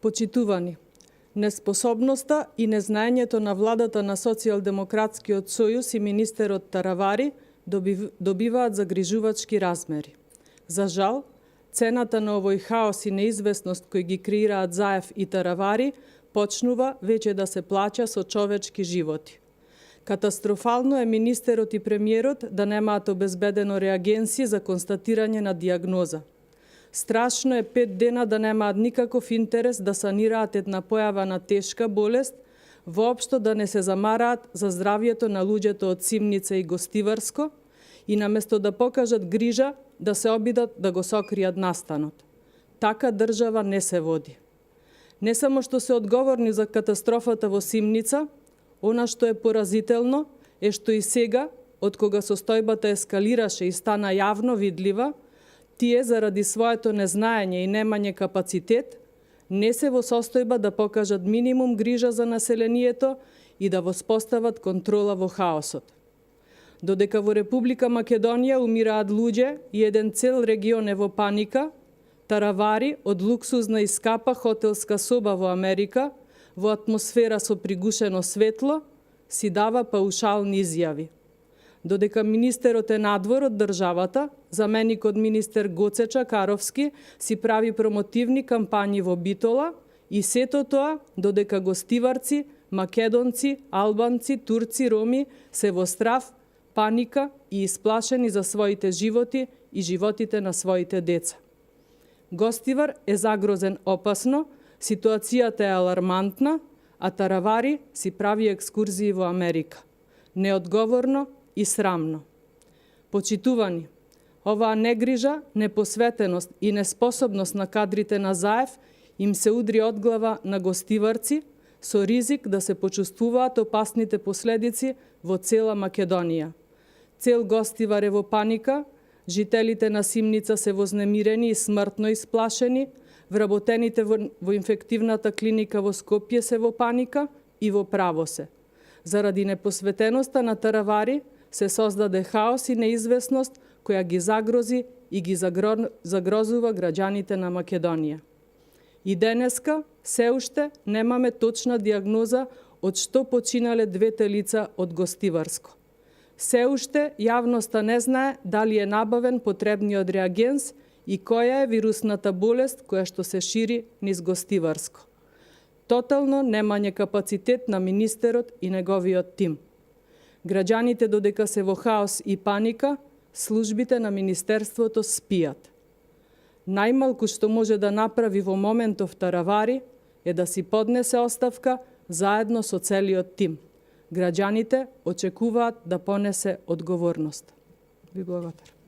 Почитувани, неспособноста и незнаењето на владата на Социјалдемократскиот сојуз и министерот Таравари добиваат загрижувачки размери. За жал, цената на овој хаос и неизвестност кои ги креираат Заев и Таравари почнува веќе да се плаќа со човечки животи. Катастрофално е министерот и премиерот да немаат обезбедено реагенси за констатирање на диагноза. Страшно е 5 дена да немаат никаков интерес да санираат една појава на тешка болест, воопшто да не се замараат за здравјето на луѓето од Симница и Гостиварско и наместо да покажат грижа, да се обидат да го сокријат настанот. Така држава не се води. Не само што се одговорни за катастрофата во Симница, она што е поразително е што и сега, од кога состојбата ескалираше и стана јавно видлива, тие заради своето незнаење и немање капацитет, не се во состојба да покажат минимум грижа за населението и да воспостават контрола во хаосот. Додека во Република Македонија умираат луѓе и еден цел регион е во паника, Таравари од луксузна и скапа хотелска соба во Америка, во атмосфера со пригушено светло, си дава паушални изјави. Додека министерот е надвор од државата, заменикот министер Гоце Чакаровски си прави промотивни кампањи во Битола и сето тоа додека гостиварци, македонци, албанци, турци, роми се во страв, паника и исплашени за своите животи и животите на своите деца. Гостивар е загрозен опасно, ситуацијата е алармантна, а Таравари си прави екскурзии во Америка. Неодговорно и срамно. Почитувани, оваа негрижа, непосветеност и неспособност на кадрите на Заев им се удри од глава на гостиварци со ризик да се почувствуваат опасните последици во цела Македонија. Цел Гостивар е во паника, жителите на Симница се вознемирени и смртно исплашени, вработените во инфективната клиника во Скопје се во паника и во право се. Заради непосветеноста на Таравари се создаде хаос и неизвестност која ги загрози и ги загрозува граѓаните на Македонија. И денеска се уште немаме точна диагноза од што починале двете лица од Гостиварско. Се уште јавноста не знае дали е набавен потребниот реагенс и која е вирусната болест која што се шири низ Гостиварско. Тотално немање капацитет на министерот и неговиот тим. Граѓаните додека се во хаос и паника, службите на министерството спијат. Најмалку што може да направи во моментов Таравари е да си поднесе оставка заедно со целиот тим. Граѓаните очекуваат да понесе одговорност. Ви благодарам.